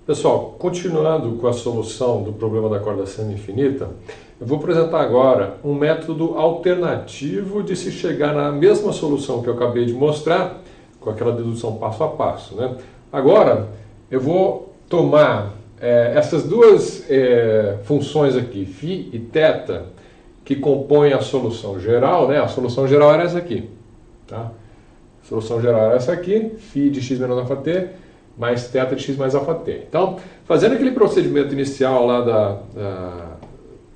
Pessoal, continuando com a solução do problema da corda semi-infinita, eu vou apresentar agora um método alternativo de se chegar na mesma solução que eu acabei de mostrar, com aquela dedução passo a passo, né? Agora, eu vou tomar essas duas funções aqui, φ e θ, que compõem a solução geral, né? A solução geral era essa aqui, tá? A solução geral era essa aqui, φ de x menos alfa t, mais θ de x mais alfa t. Então, fazendo aquele procedimento inicial lá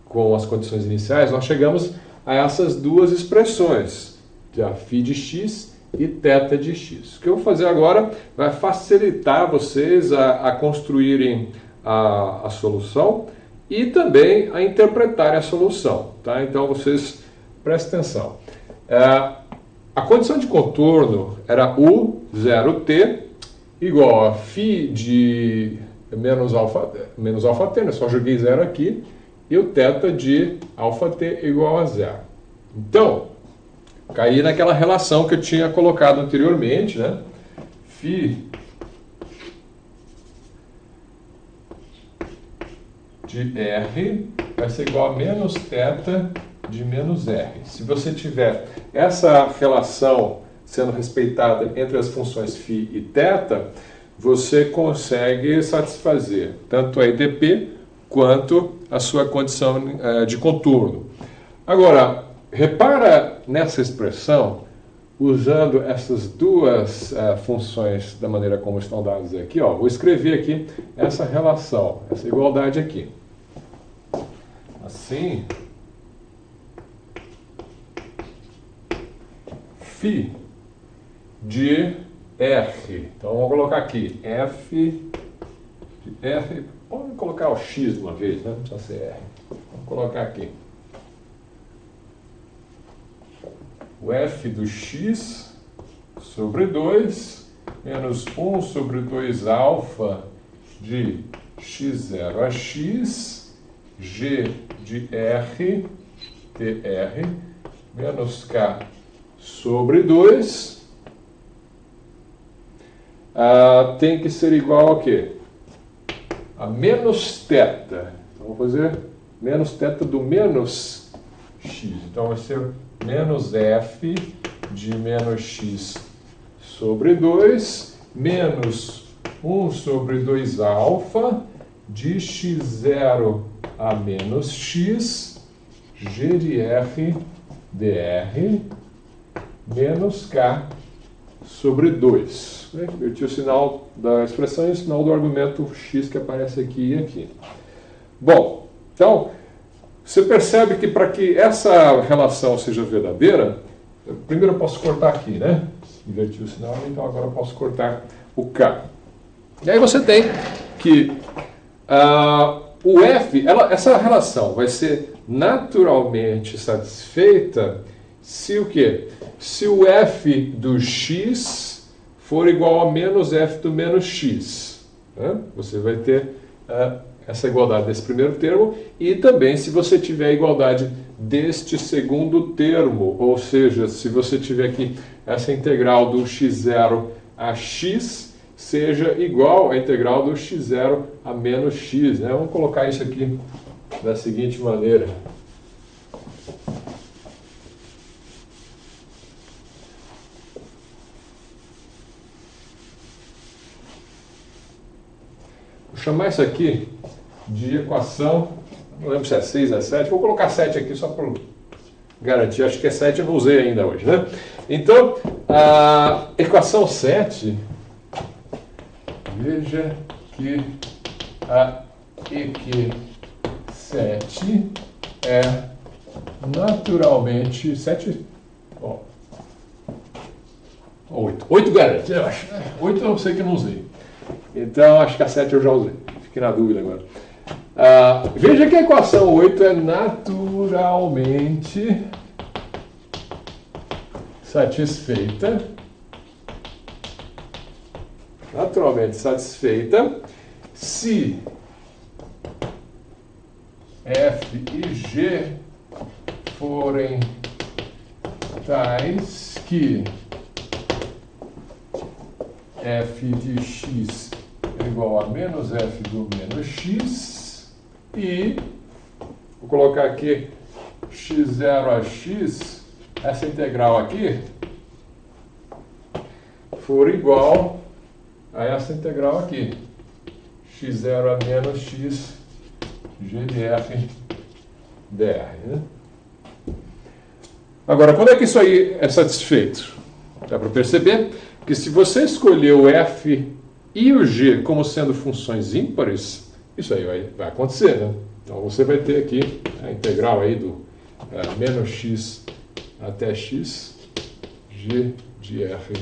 com as condições iniciais, nós chegamos a essas duas expressões, a φ de x e θ de x. O que eu vou fazer agora vai facilitar vocês a construírem a solução e também a interpretarem a solução. Tá? Então, vocês prestem atenção. A condição de contorno era U0t igual a φ de menos alfa t, né? Só joguei zero aqui, e o θ de alfa t igual a zero. Então, caí naquela relação que eu tinha colocado anteriormente, né? φ de r vai ser igual a menos θ de menos r. Se você tiver essa relação sendo respeitada entre as funções φ e θ, você consegue satisfazer tanto a EDP quanto a sua condição de contorno. Agora, repara nessa expressão, usando essas duas funções da maneira como estão dadas aqui, ó, vou escrever aqui essa relação, essa igualdade aqui. Assim, φ de R. Então vamos colocar aqui F de R. Vamos colocar o X de uma vez, né? Não precisa ser R. Vamos colocar aqui o F do X sobre 2 menos 1 sobre 2 alfa de x0 a x, G de R, TR, menos K sobre 2. Tem que ser igual a quê? A menos θ. Então, vou fazer menos θ do menos x. Então, vai ser menos f de menos x sobre 2, menos 1 sobre 2 alfa de x0 a menos x, g de r dr, menos k sobre 2. Inverti o sinal da expressão e o sinal do argumento x que aparece aqui e aqui. Bom, então, você percebe que para que essa relação seja verdadeira, primeiro eu posso cortar aqui, né? Inverti o sinal, então agora eu posso cortar o k. E aí você tem que o f, essa relação vai ser naturalmente satisfeita se o quê? Se o f do x for igual a menos f do menos x. Né? Você vai ter essa igualdade desse primeiro termo e também se você tiver a igualdade deste segundo termo, ou seja, se você tiver aqui essa integral do x0 a x seja igual à integral do x0 a menos x. Né? Vamos colocar isso aqui da seguinte maneira. Vou chamar isso aqui de equação, não lembro se é 6 ou é 7, vou colocar 7 aqui só para garantir, acho que é 7, eu não usei ainda hoje, né? Então, a equação 7, veja que a EQ7 é naturalmente 7, 8 garante, eu acho. 8 eu sei que eu não usei. Então, acho que a 7 eu já usei. Fiquei na dúvida agora. Veja que a equação 8 é naturalmente satisfeita. Naturalmente satisfeita se F e G forem tais que f de x é igual a menos f do menos x e vou colocar aqui x0 a x, essa integral aqui for igual a essa integral aqui, x0 a menos x gdr dr. Né? Agora, quando é que isso aí é satisfeito? Dá para perceber que se você escolher o f e o g como sendo funções ímpares, isso aí vai acontecer, né? Então você vai ter aqui a integral aí do menos x até x g de f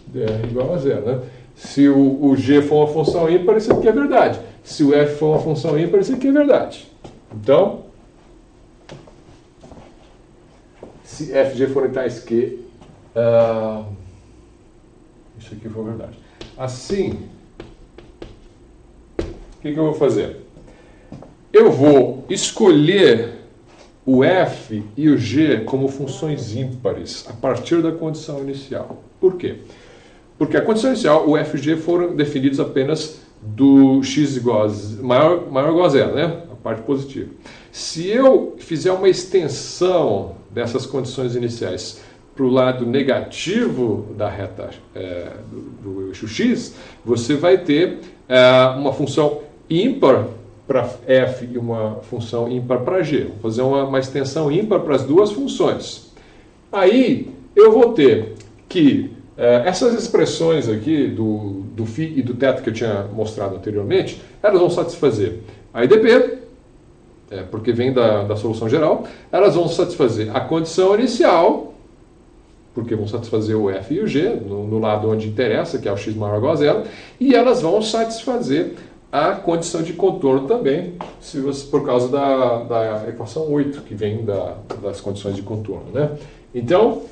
dr igual a zero, né? Se o g for uma função ímpar, isso aqui é verdade. Se o f for uma função ímpar, isso aqui é verdade. Então, se f de g forem tais que isso aqui for verdade. Assim, o que eu vou fazer? Eu vou escolher o f e o g como funções ímpares a partir da condição inicial. Por quê? Porque a condição inicial, o f e g foram definidos apenas do x maior ou igual a zero, né? A parte positiva. Se eu fizer uma extensão dessas condições iniciais para o lado negativo da reta do eixo x, você vai ter uma função ímpar para f e uma função ímpar para g. Vou fazer uma extensão ímpar para as duas funções. Aí eu vou ter que essas expressões aqui do φ e do θ que eu tinha mostrado anteriormente, elas vão satisfazer a IDP, porque vem da solução geral, elas vão satisfazer a condição inicial, porque vão satisfazer o f e o g, no lado onde interessa, que é o x maior ou igual a zero, e elas vão satisfazer a condição de contorno também, por causa da equação 8, que vem das condições de contorno. Né? Então,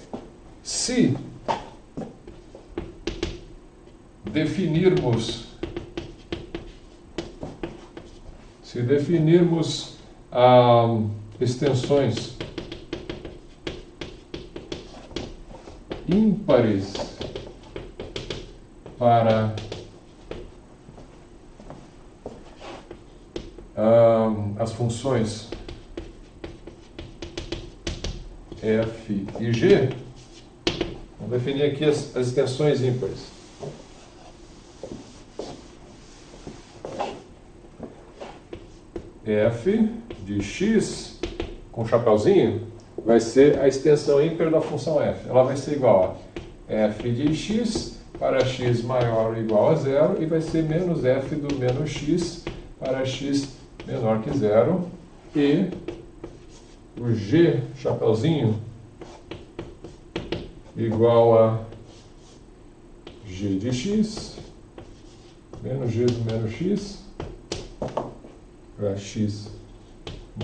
se definirmos extensões ímpares para as funções f e g, vamos definir aqui as extensões ímpares. F de x com chapeuzinho vai ser a extensão ímpar da função f. Ela vai ser igual a f de x para x maior ou igual a zero e vai ser menos f do menos x para x menor que zero e o g chapeuzinho igual a g de x menos g do menos x para x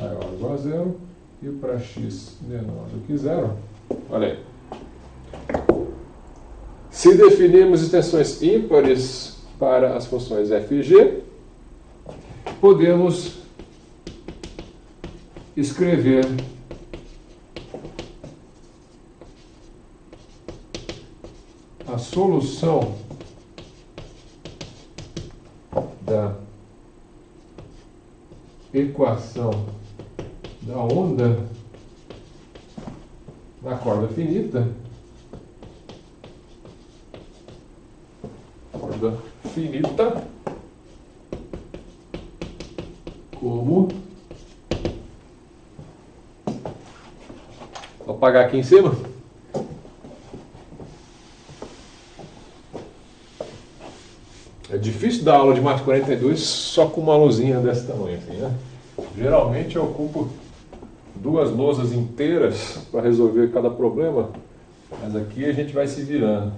maior ou igual a zero e para x menor do que zero. Olha aí. Se definirmos extensões ímpares para as funções f e g, podemos escrever a solução da equação da onda na corda finita, como, vou apagar aqui em cima, é difícil dar aula de Mate 42 só com uma luzinha desse tamanho assim, né? Geralmente eu ocupo 2 lousas inteiras para resolver cada problema, mas aqui a gente vai se virando.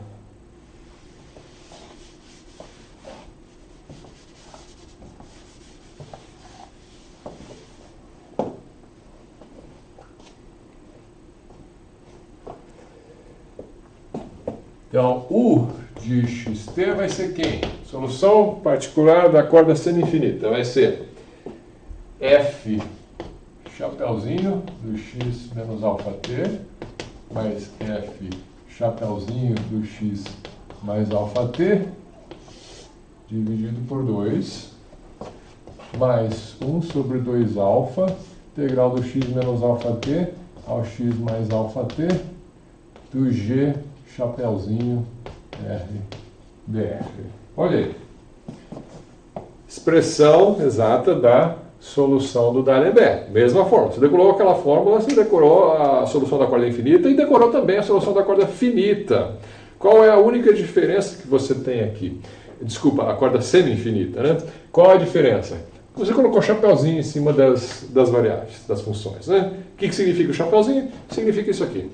Então, U de xt vai ser quem? Solução particular da corda semi-infinita. Vai ser f chapeuzinho do x menos alfa t mais f chapeuzinho do x mais alfa t dividido por 2, mais 1 sobre 2 alfa, integral do x menos alfa t ao x mais alfa t, do g chapeuzinho r dr. Olha aí. Expressão exata da solução do D'Alembert. Mesma fórmula. Você decorou aquela fórmula, você decorou a solução da corda infinita e decorou também a solução da corda finita. Qual é a única diferença que você tem aqui? Desculpa, a corda semi-infinita, né? Qual a diferença? Você colocou chapeuzinho em cima das variáveis, das funções, né? O que significa o chapeuzinho? Significa isso aqui.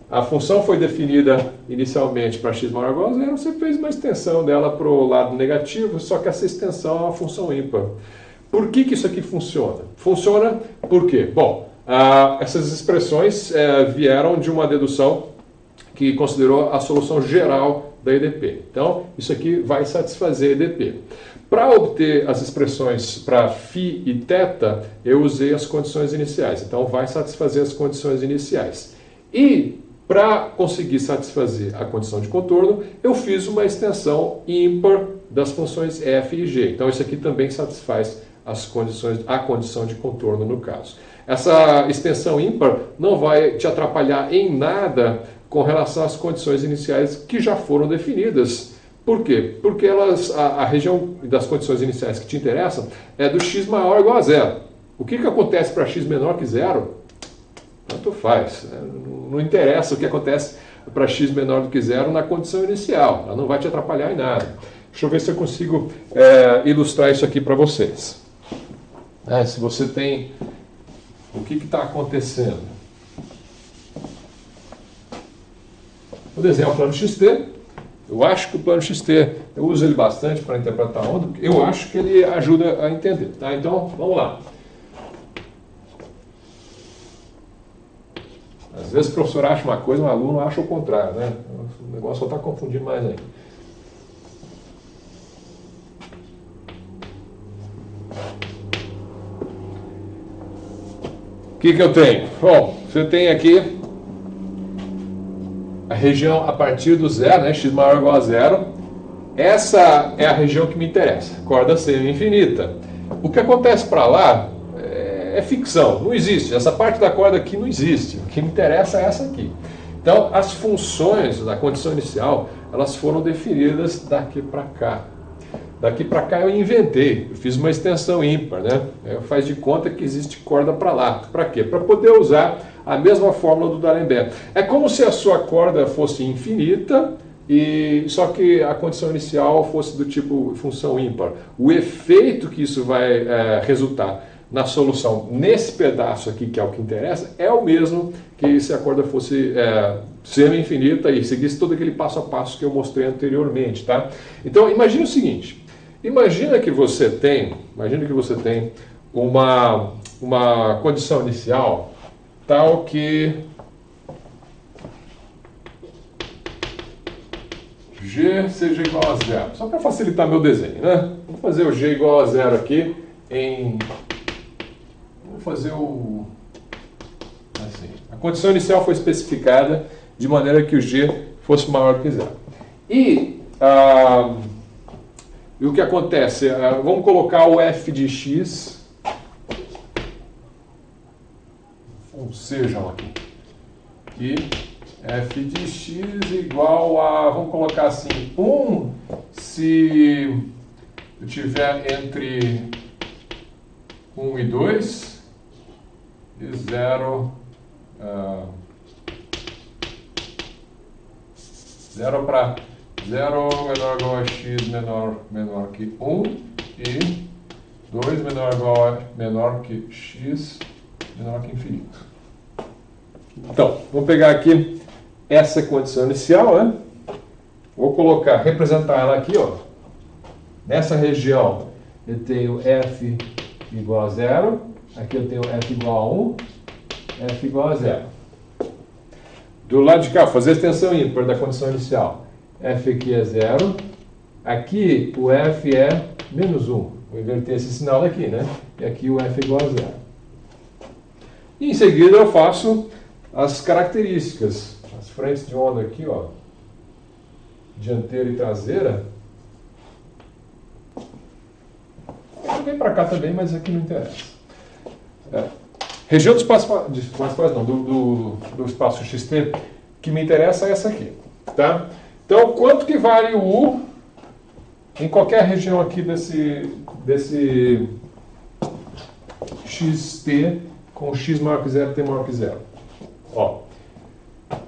A função foi definida inicialmente para x maior ou igual a zero, você fez uma extensão dela para o lado negativo, só que essa extensão é uma função ímpar. Por que isso aqui funciona? Funciona por quê? Bom, essas expressões vieram de uma dedução que considerou a solução geral da EDP. Então, isso aqui vai satisfazer a EDP. Para obter as expressões para φ e θ, eu usei as condições iniciais. Então, vai satisfazer as condições iniciais. E, para conseguir satisfazer a condição de contorno, eu fiz uma extensão ímpar das funções f e g. Então, isso aqui também satisfaz a condição de contorno no caso. Essa extensão ímpar não vai te atrapalhar em nada com relação às condições iniciais que já foram definidas. Por quê? Porque a região das condições iniciais que te interessam é do x maior ou igual a zero. O que acontece para x menor que zero? Tanto faz. Não interessa o que acontece para x menor do que zero na condição inicial. Ela não vai te atrapalhar em nada. Deixa eu ver se eu consigo ilustrar isso aqui para vocês. Se você tem... O que está acontecendo? Vou desenhar o plano XT. Eu acho que o plano XT, eu uso ele bastante para interpretar a onda, porque eu acho que ele ajuda a entender. Tá? Então, vamos lá. Às vezes o professor acha uma coisa, o aluno acha o contrário, né? O negócio só está confundindo mais ainda. O que eu tenho? Bom, você tem aqui a região a partir do zero, né? X maior ou igual a zero. Essa é a região que me interessa, corda semi-infinita. O que acontece para lá é ficção, não existe. Essa parte da corda aqui não existe. O que me interessa é essa aqui. Então, as funções da condição inicial, elas foram definidas daqui para cá. Daqui para cá eu inventei, eu fiz uma extensão ímpar, né? Faz de conta que existe corda para lá. Para quê? Para poder usar a mesma fórmula do D'Alembert. É como se a sua corda fosse infinita, só que a condição inicial fosse do tipo função ímpar. O efeito que isso vai resultar na solução nesse pedaço aqui, que é o que interessa, é o mesmo que se a corda fosse semi-infinita e seguisse todo aquele passo a passo que eu mostrei anteriormente, tá? Então, imagine o seguinte. Imagina que você tem uma condição inicial tal que g seja igual a zero. Só para facilitar meu desenho, né? Vou fazer o g igual a zero aqui Vou fazer assim. A condição inicial foi especificada de maneira que o g fosse maior que zero. E o que acontece? Vamos colocar o f de x, sejam aqui, e f de x igual a, vamos colocar assim, 1 se eu tiver entre 1 e 2, e 0, 0 para 0 menor ou igual a x menor que 1 e 2 menor que x menor que infinito. Então, vamos pegar aqui essa condição inicial, né? Vou representar ela aqui, ó. Nessa região eu tenho f igual a 0, aqui eu tenho f igual a 1, f igual a 0. Do lado de cá, vou fazer a extensão ímpar da condição inicial. F aqui é 0, aqui o f é menos 1. Vou inverter esse sinal daqui, né? E aqui o f igual a 0. E em seguida eu faço as características. As frentes de onda aqui, ó, dianteira e traseira, vem para cá também, mas aqui não interessa. Região do espaço, do espaço xt, que me interessa é essa aqui. Tá? Então, quanto que vale o U em qualquer região aqui desse xt com x maior que zero, t maior que zero? Ó,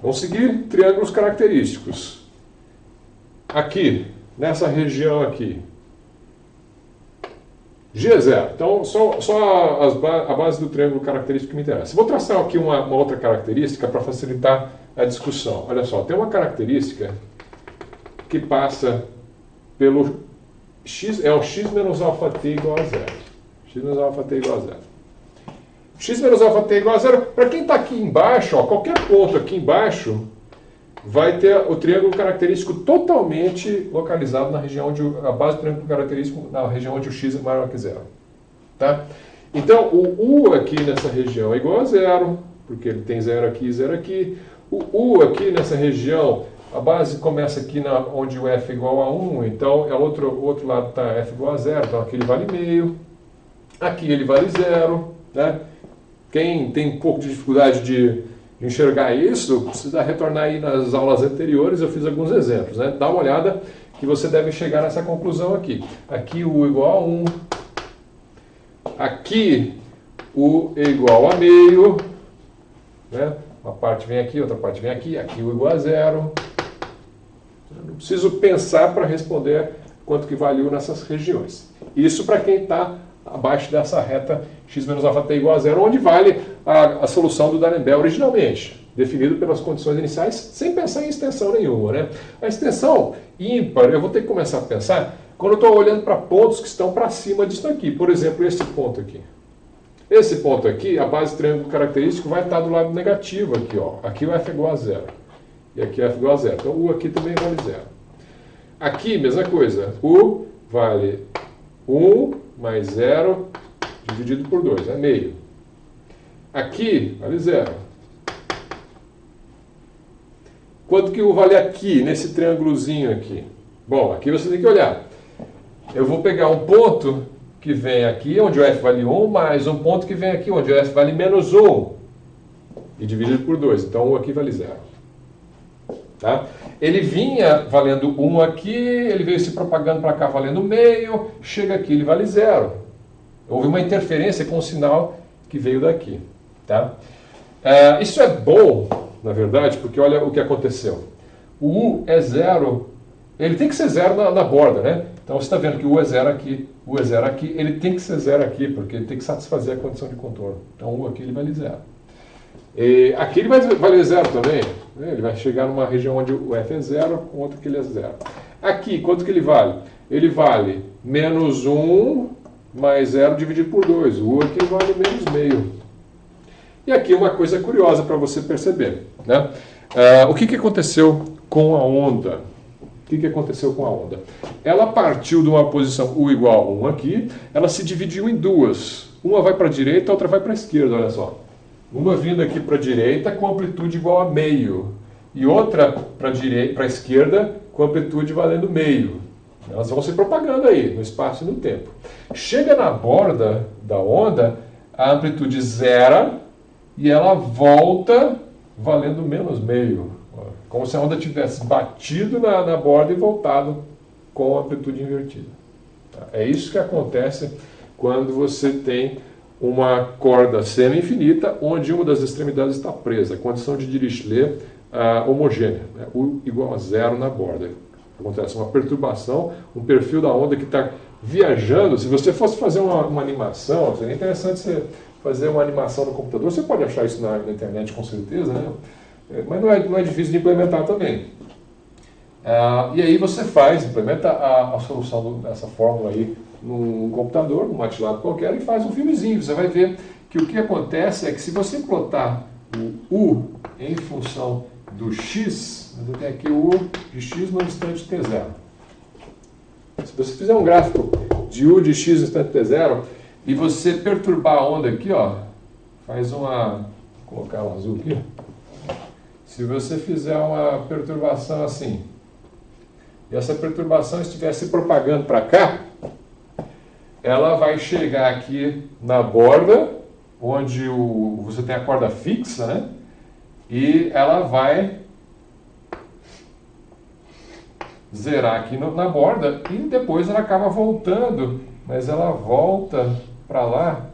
vamos seguir triângulos característicos. Aqui, nessa região aqui, G é zero. Então, só a base do triângulo característico que me interessa. Vou traçar aqui uma outra característica para facilitar a discussão. Olha só, tem uma característica que passa pelo x, é o x menos alfa t igual a zero. X menos alfa t igual a zero. X menos alfa t igual a zero, para quem está aqui embaixo, ó, qualquer ponto aqui embaixo, vai ter o triângulo característico totalmente localizado na região onde a base do triângulo característico na região onde o x é maior que zero. Tá? Então, o U aqui nessa região é igual a zero, porque ele tem zero aqui e zero aqui. O U aqui nessa região, a base começa aqui onde o F é igual a 1, então o outro lado está F igual a zero, então aqui ele vale meio. Aqui ele vale zero. Né? Quem tem um pouco de dificuldade de enxergar isso, precisa retornar aí nas aulas anteriores, eu fiz alguns exemplos. Né? Dá uma olhada que você deve chegar nessa conclusão aqui. Aqui o U igual a 1. Aqui U é igual a meio. Né? Uma parte vem aqui, outra parte vem aqui. Aqui U igual a zero. Eu não preciso pensar para responder quanto que vale U nessas regiões. Isso para quem está abaixo dessa reta x menos alfa t igual a zero, onde vale a solução do D'Alembert originalmente, definido pelas condições iniciais, sem pensar em extensão nenhuma. Né? A extensão ímpar, eu vou ter que começar a pensar quando eu estou olhando para pontos que estão para cima disso aqui. Por exemplo, esse ponto aqui. Esse ponto aqui, a base do triângulo característico vai estar do lado negativo aqui. Ó. Aqui o f é igual a zero. E aqui f é igual a zero. Então, U aqui também vale zero. Aqui, mesma coisa. U vale 1 mais 0 dividido por 2, é meio. Aqui vale 0. Quanto que U vale aqui, nesse triângulozinho aqui? Bom, aqui você tem que olhar. Eu vou pegar um ponto que vem aqui, onde o F vale 1, mais um ponto que vem aqui, onde o F vale menos 1. E dividido por 2. Então, U aqui vale 0. Tá? Ele vinha valendo 1 aqui, ele veio se propagando para cá valendo meio, chega aqui, ele vale 0. Houve uma interferência com o sinal que veio daqui. Tá? Isso é bom, na verdade, porque olha o que aconteceu. O U é 0, ele tem que ser 0 na borda, né? Então você está vendo que o U é 0 aqui, o U é 0 aqui, ele tem que ser 0 aqui, porque ele tem que satisfazer a condição de contorno. Então o U aqui ele vale 0. E aqui ele vai valer 0 também. Né? Ele vai chegar numa região onde o F é 0, com outro que ele é 0. Aqui, quanto que ele vale? Ele vale menos 1 mais 0 dividido por 2. O U aqui vale menos meio. E aqui uma coisa curiosa para você perceber. Né? O que aconteceu com a onda? O que aconteceu com a onda? Ela partiu de uma posição U igual a 1 aqui, ela se dividiu em duas. Uma vai para a direita, a outra vai para a esquerda, olha só. Uma vindo aqui para a direita com amplitude igual a meio. E outra para a esquerda com amplitude valendo meio. Elas vão se propagando aí, no espaço e no tempo. Chega na borda da onda, a amplitude zera e ela volta valendo menos meio. Como se a onda tivesse batido na borda e voltado com a amplitude invertida. É isso que acontece quando você tem uma corda semi-infinita, onde uma das extremidades está presa. A condição de Dirichlet homogênea, né? U igual a 0 na borda. Acontece uma perturbação, um perfil da onda que está viajando. Se você fosse fazer uma animação, seria interessante você fazer uma animação no computador. Você pode achar isso na internet com certeza, né? Mas não é difícil de implementar também. E aí você implementa a solução dessa fórmula aí num computador, num MATLAB qualquer, e faz um filmezinho. Você vai ver que o que acontece é que se você plotar o U em função do x, você tem aqui o U de x no instante t0. Se você fizer um gráfico de U de x no instante t0 e você perturbar a onda aqui, ó, vou colocar um azul aqui. Se você fizer uma perturbação assim, e essa perturbação estiver se propagando para cá, ela vai chegar aqui na borda, onde você tem a corda fixa, né? E ela vai zerar aqui na borda e depois ela acaba voltando, mas ela volta para lá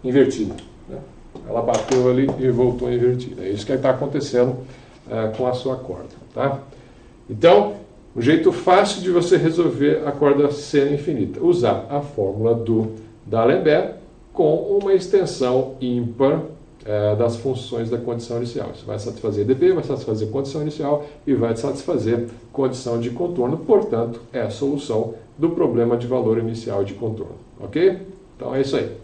invertida, né? Ela bateu ali e voltou invertida. É isso que está acontecendo com a sua corda, tá? Então, um jeito fácil de você resolver a corda seno infinita, usar a fórmula do D'Alembert com uma extensão ímpar das funções da condição inicial. Isso vai satisfazer dB, vai satisfazer condição inicial e vai satisfazer condição de contorno. Portanto, é a solução do problema de valor inicial de contorno. Ok? Então é isso aí.